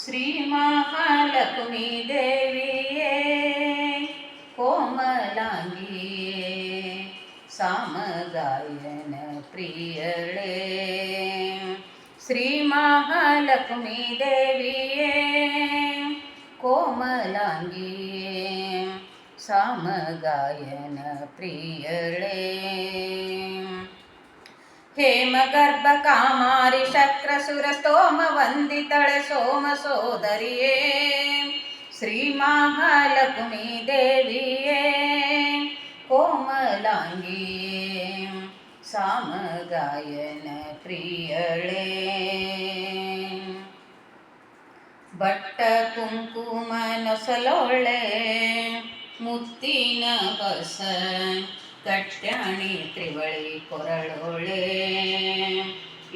श्री महालक्ष्मी देविये कोमलांगिये सामगायन प्रियळे श्री महालक्ष्मी देविये कोमलांगिये सामगायन प्रियळे हेमगर्भ कामारी शक्रसुर स्तोम वंदितळे सोम सोदरिये श्री महालक्ष्मी देविये कोमलांगिये सामगायन प्रियळे भट्ट कुंकुम नसलोळे मुत्तीन बस कट्याणी त्रिवळी ಕೊರಳೋಳೆ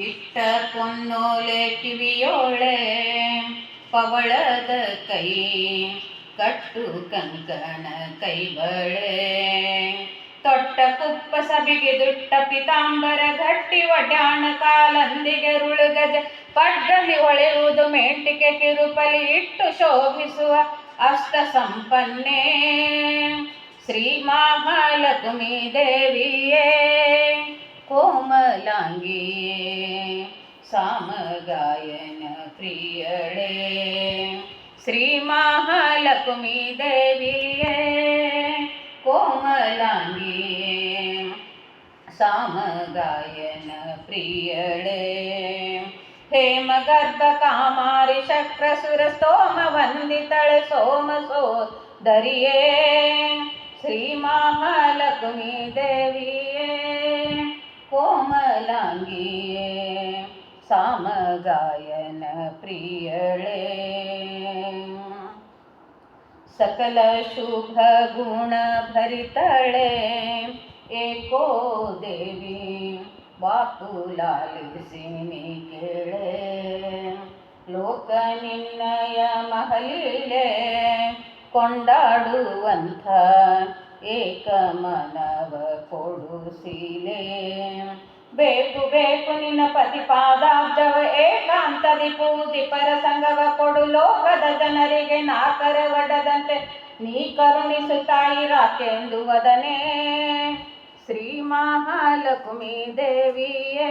ಇಟ್ಟ ಪೊನ್ನೋಲೆ ಕಿವಿಯೋಳೆ ಪವಳದ ಕೈ ಕಟ್ಟು ಕಂಕಣ ಕೈಬಳೆ ತೊಟ್ಟ ಕುಪ್ಪ ಸಬಿಗೆ ದುಟ್ಟ ಪಿತಾಂಬರ ಗಟ್ಟಿ ಒಡ್ಯಾಣ ಕಾಲಂದಿಗೆ ರುಳುಗಜ ಪಡ್ಡಲಿ ಹೊಳೆಯುವುದು ಮೆಂಟಿಕೆ ಕಿರುಪಲಿ ಇಟ್ಟು ಶೋಭಿಸುವ ಅಷ್ಟ ಸಂಪನ್ನೇ श्री महालक्ष्मी देविये कोमलांगिये सामगायन प्रियळे श्री महालक्ष्मी देविये कोमलांगिये सामगायन प्रियळे हेमगर्भ कामारी शक्रसुर स्तोम वंदितळे सोम सोदरिये श्री महालक्ष्मी देविये कोमलांगिये सामगायन प्रियळे सकल शुभ गुण भरितळे एको देवी वाकुलालिसिनी केळे लोक निನ್ನಯ ಮಹಲೀಲೆ ಕೊಂಡಾಡುವಂಥ ಏಕ ಮನವ ಕೊಡುಸಿಲೆ ಬೇಕು ಬೇಕು ನಿನ್ನ ಪತಿಪಾದಾಬ್ಜವ ಏಕಾಂತದಿ ಪೂಜಿ ಪರಸಂಗವ ಕೊಡು ಲೋಕದ ಜನರಿಗೆ ನಾಕರ ಒಡದಂತೆ ನೀ ಕರುಣಿಸುತ್ತಾಯಿ ರಾಕೆಂದು ವದನೆ श्री महालक्ष्मी देविये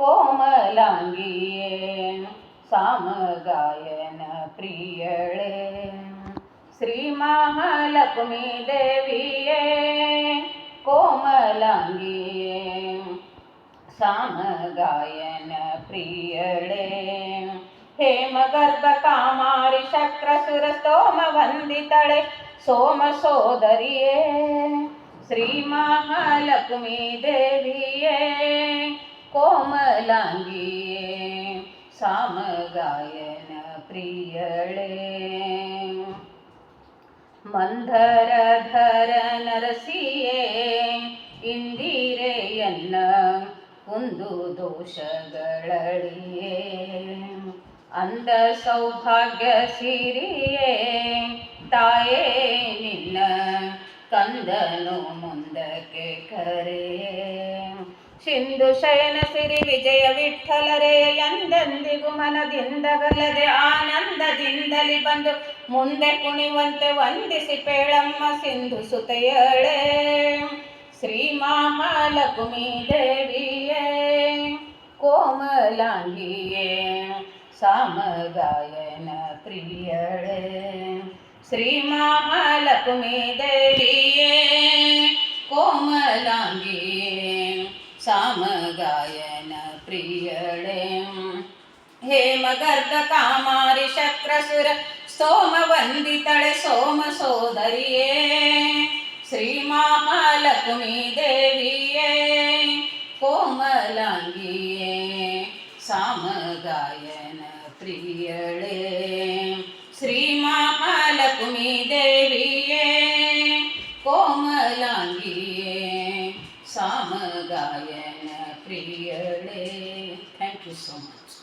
कोमलांगिये सामगायन प्रियळे श्री महालक्ष्मी देविये कोमलांगिये सामगायन प्रियळे हेमगर्भ कामारी शक्रसुर स्तोम वंदितळे सोम सोदरिये श्री महालक्ष्मी देविये कोमलांगिये सामगायन प्रियळे ಮಂದರಧರ ನರಸಿಯೇ ಇಂದಿರೆಯನ್ನ ಕುಂದು ದೋಷಗಳಳಿಯೇ ಅಂದ ಸೌಭಾಗ್ಯ ಸಿರಿಯೇ ತಾಯೇ ನಿನ್ನ ಕಂದನು ಮುಂದಕ್ಕೆ ಕರೆ ಸಿಂಧು ಶಯನ ಸಿರಿ ವಿಜಯ ವಿಠಲರೇ ಎಂದೆಂದಿಗೂ ಮನದಿಂದಗಲದೆ ಆನಂದದಿಂದಲಿ ಬಂದು ಮುಂದೆ ಕುಣಿವಂತೆ ವಂದಿಸಿ ಪೇಳಮ್ಮ ಸಿಂಧು ಸುತೆಯಳೆ ಶ್ರೀ ಮಹಾಲಕ್ಷ್ಮೀ ದೇವಿಯೇ ಕೋಮಲಾಂಗಿಯೇ ಸಾಮಗಾಯನ ಪ್ರಿಯಳೆ श्री महालक्ष्मी देविये कोमलांगिये सामगायन प्रियळे हेमगर्भ कामारी शक्रसुर स्तोम वंदितळे सोम सोदरिये श्री महालक्ष्मी देविये कोमलांगिये सामगायन प्रियळे श्री महालक्ष्मी देविये कोमलांगिये सामगायन प्रियळे. Thank you so much.